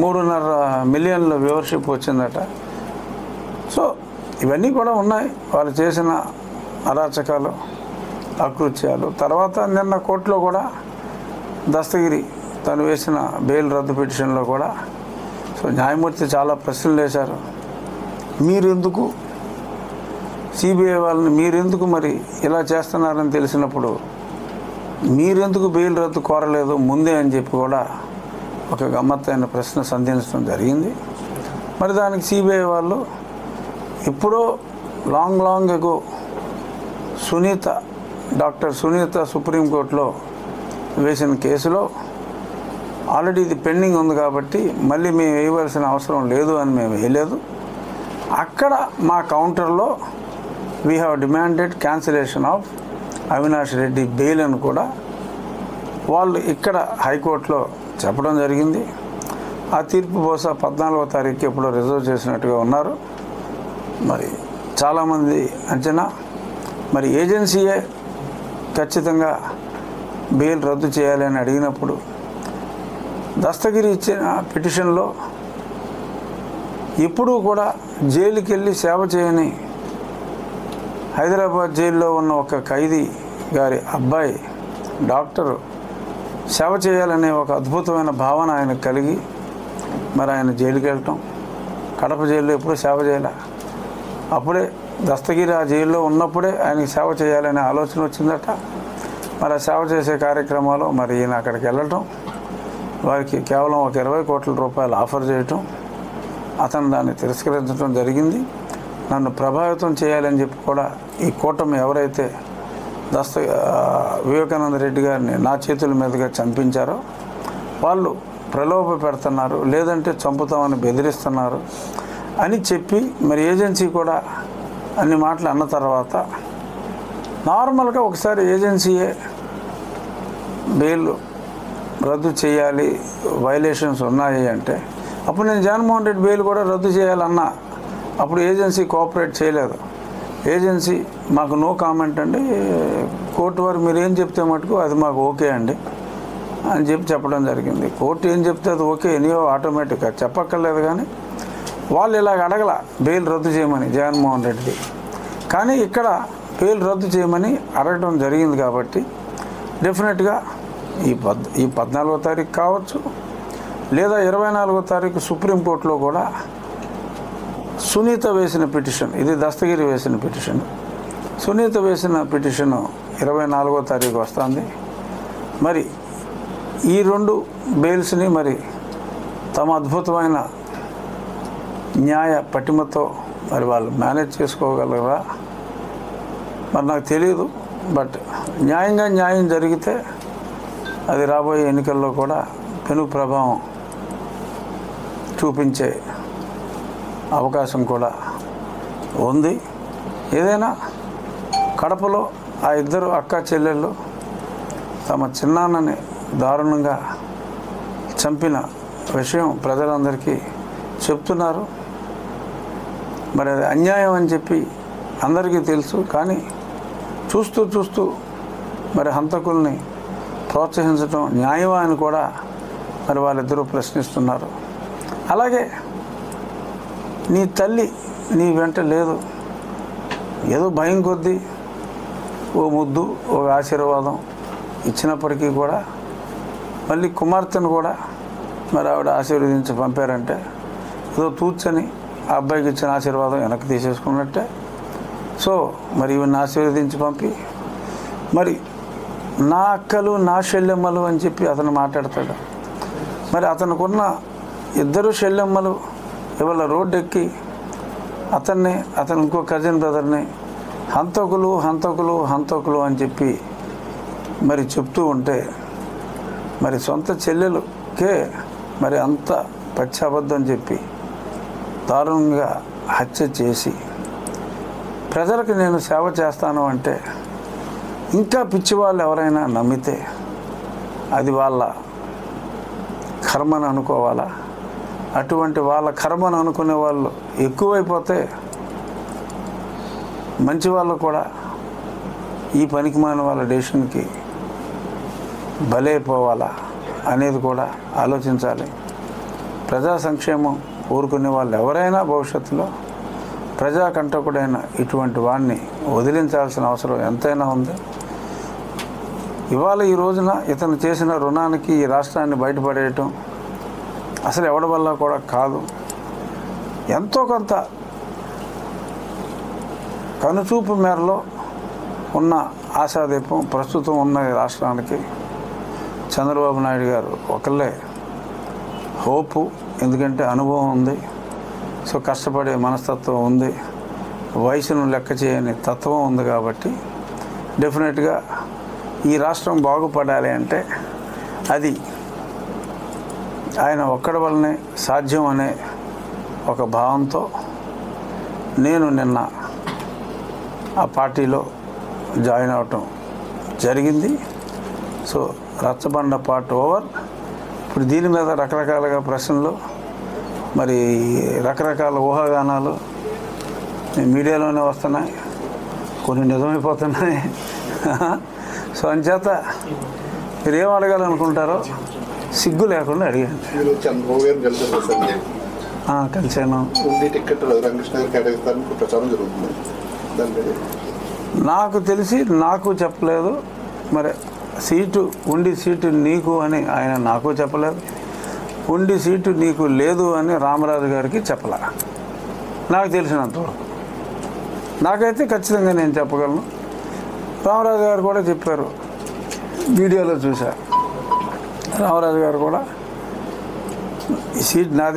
3.5 మిలియన్ల వ్యూవర్షిప్ వచ్చిందట. సో ఇవన్నీ కూడా ఉన్నాయి వాళ్ళు చేసిన అరాచకాలు, అకృత్యాలు. తర్వాత నిన్న కోర్టులో కూడా దస్తగిరి తను వేసిన బెయిల్ రద్దు పిటిషన్లో కూడా సో న్యాయమూర్తి చాలా ప్రశ్నలు వేశారు. మీరెందుకు సిబిఐ వాళ్ళని మీరెందుకు మరి ఇలా చేస్తున్నారని తెలిసినప్పుడు మీరెందుకు బెయిల్ రద్దు కోరలేదు ముందే అని చెప్పి కూడా ఒక గమ్మత్తైన ప్రశ్న సంధించడం జరిగింది. మరి దానికి సిబిఐ వాళ్ళు ఎప్పుడో లాంగ్ ఎగో డాక్టర్ సునీత సుప్రీంకోర్టులో వేసిన కేసులో ఆల్రెడీ ఇది పెండింగ్ ఉంది కాబట్టి మళ్ళీ మేము వేయవలసిన అవసరం లేదు అని మేము వేయలేదు. అక్కడ మా కౌంటర్లో we have demanded cancellation of Avinash Reddy bail అని కూడా వాళ్ళు ఇక్కడ హైకోర్టులో చెప్పడం జరిగింది. ఆ తీర్పు బహుశా 14వ తారీఖు ఎప్పుడో రిజర్వ్ చేసినట్టుగా ఉన్నారు. మరి చాలామంది అంచనా మరి ఏజెన్సీయే ఖచ్చితంగా బెయిల్ రద్దు చేయాలని అడిగినప్పుడు దస్తగిరి ఇచ్చిన పిటిషన్లో ఎప్పుడూ కూడా జైలుకి వెళ్ళి సేవ చేయని హైదరాబాద్ జైల్లో ఉన్న ఒక ఖైదీ గారి అబ్బాయి డాక్టరు సేవ చేయాలనే ఒక అద్భుతమైన భావన ఆయనకు కలిగి మరి ఆయన జైలుకి వెళ్ళటం, కడప జైల్లో ఎప్పుడూ సేవ చేయాల, అప్పుడే దస్తగిరి ఆ జైల్లో ఉన్నప్పుడే ఆయనకి సేవ చేయాలనే ఆలోచన వచ్చిందట. మరి ఆ సేవ చేసే కార్యక్రమాలు మరి ఈయన అక్కడికి వెళ్ళటం, వారికి కేవలం ఒక 20 కోట్ల రూపాయలు ఆఫర్ చేయటం, అతను దాన్ని తిరస్కరించడం జరిగింది. నన్ను ప్రభావితం చేయాలని చెప్పి కూడా ఈ కూటమి ఎవరైతే వివేకానంద రెడ్డి గారిని నా చేతుల మీదుగా చంపించారో వాళ్ళు ప్రలోభ పెడుతున్నారు, లేదంటే చంపుతామని బెదిరిస్తున్నారు అని చెప్పి మరి ఏజెన్సీ కూడా అన్ని మాటలు అన్న తర్వాత నార్మల్గా ఒకసారి ఏజెన్సీయే బెయిల్ రద్దు చేయాలి, వైలేషన్స్ ఉన్నాయి అంటే అప్పుడు నేను జగన్మోహన్ రెడ్డి బెయిల్ కూడా రద్దు చేయాలన్నా అప్పుడు ఏజెన్సీ కోఆపరేట్ చేయలేదు. ఏజెన్సీ మాకు నో కామెంట్ అండి, కోర్టు వారు మీరు ఏం చెప్తే మటుకు అది మాకు ఓకే అండి అని చెప్పడం జరిగింది. కోర్టు ఏం చెప్తే అది ఓకే ఎనియో ఆటోమేటిక్గా చెప్పక్కర్లేదు. కానీ వాళ్ళు ఇలాగ అడగల బెయిల్ రద్దు చేయమని జగన్మోహన్ రెడ్డి, కానీ ఇక్కడ బెయిల్ రద్దు చేయమని అడగడం జరిగింది. కాబట్టి డెఫినెట్గా ఈ 14వ తారీఖు కావచ్చు లేదా 24వ తారీఖు సుప్రీంకోర్టులో కూడా సునీత వేసిన పిటిషన్, ఇది దస్తగిరి వేసిన పిటిషన్, సునీత వేసిన పిటిషన్ 24వ తారీఖు వస్తుంది. మరి ఈ 2 బెయిల్స్ని మరి తమ అద్భుతమైన న్యాయ పటిమతో మరి వాళ్ళు మేనేజ్ చేసుకోగలరా మరి నాకు తెలియదు. బట్ న్యాయం జరిగితే అది రాబోయే ఎన్నికల్లో కూడా పెను ప్రభావం చూపించే అవకాశం కూడా ఉంది. ఏదైనా కడపలో ఆ 2 అక్క చెల్లెళ్ళు తమ చిన్నాన్నని దారుణంగా చంపిన విషయం ప్రజలందరికీ చెప్తున్నారు. మరి అది అన్యాయం అని చెప్పి అందరికీ తెలుసు. కానీ చూస్తూ మరి హంతకుల్ని ప్రోత్సహించడం న్యాయమా అని కూడా మరి వాళ్ళిద్దరూ ప్రశ్నిస్తున్నారు. అలాగే నీ తల్లి నీ వెంట లేదు, ఏదో భయం కొద్దీ ఓ ముద్దు ఒక ఆశీర్వాదం ఇచ్చినప్పటికీ కూడా మళ్ళీ కుమార్తెను కూడా మరి ఆవిడ ఆశీర్వదించి పంపారంటే ఏదో తూర్చని ఆ అబ్బాయికి ఇచ్చిన ఆశీర్వాదం వెనక్కి తీసేసుకున్నట్టే. సో మరి ఇవన్నీ ఆశీర్వదించి పంపి మరి నా అక్కలు నా శల్యమ్మలు అని చెప్పి అతను మాట్లాడతాడు. మరి అతనికి 2 శల్యమ్మలు ఇవాళ రోడ్డు ఎక్కి అతన్ని ఇంకో కజిన్ బ్రదర్ని హంతకులు అని చెప్పి మరి చెప్తూ ఉంటే మరి సొంత చెల్లెలుకే మరి అంత పచ్చాబద్ధం చెప్పి దారుణంగా హత్య చేసి ప్రజలకు నేను సేవ చేస్తాను అంటే ఇంకా పిచ్చివాళ్ళు ఎవరైనా నమ్మితే అది వాళ్ళ కర్మను అనుకోవాలా? అటువంటి వాళ్ళ కర్మను అనుకునే వాళ్ళు ఎక్కువైపోతే మంచి వాళ్ళు కూడా ఈ పనికిమాలిన వాళ్ళ డెసిషన్కి బలైపోవాలా అనేది కూడా ఆలోచించాలి. ప్రజా సంక్షేమం కోరుకునే వాళ్ళు ఎవరైనా భవిష్యత్తులో ప్రజాకంటకుడైన ఇటువంటి వాడిని వదిలించాల్సిన అవసరం ఎంతైనా ఉంది. ఇవాళ ఈ రోజున ఇతను చేసిన రుణానికి ఈ రాష్ట్రాన్ని బయటపడేయటం అసలు ఎవడి వల్ల కూడా కాదు. ఎంతో కొంత కనుచూపు మేరలో ఉన్న ఆశాదీపం ప్రస్తుతం ఉన్న ఈ రాష్ట్రానికి చంద్రబాబు నాయుడు గారు ఒకళ్ళే హోపు. ఎందుకంటే అనుభవం ఉంది, సో కష్టపడే మనస్తత్వం ఉంది, వయసును లెక్క చేయని తత్వం ఉంది. కాబట్టి డెఫినెట్గా ఈ రాష్ట్రం బాగుపడాలి అంటే అది ఆయన ఒక్కడి వల్లనే సాధ్యం అనే ఒక భావంతో నేను నిన్న ఆ పార్టీలో జాయిన్ అవటం జరిగింది. సో రచ్చబండ పార్ట్ ఓవర్. ఇప్పుడు దీని మీద రకరకాలుగా ప్రశ్నలు, మరి రకరకాల ఊహాగానాలు మీడియాలోనే వస్తున్నాయి, కొన్ని నిజమైపోతున్నాయి. సో అంచేత మీరు ఏం అడగాలనుకుంటారో సిగ్గు లేకుండా అడిగాను. కలిసాను. నాకు తెలిసి నాకు చెప్పలేదు. మరి ఉండి సీటు నీకు అని ఆయన నాకు చెప్పలేదు. ఉండి సీటు నీకు లేదు అని రామరాజు గారికి చెప్పలే. నాకు తెలిసినంతవరకు నాకైతే ఖచ్చితంగా నేను చెప్పగలను. రామరాజు గారు కూడా చెప్పారు, వీడియోలో చూసా. రామరాజు గారు కూడా ఈ సీట్ నాదే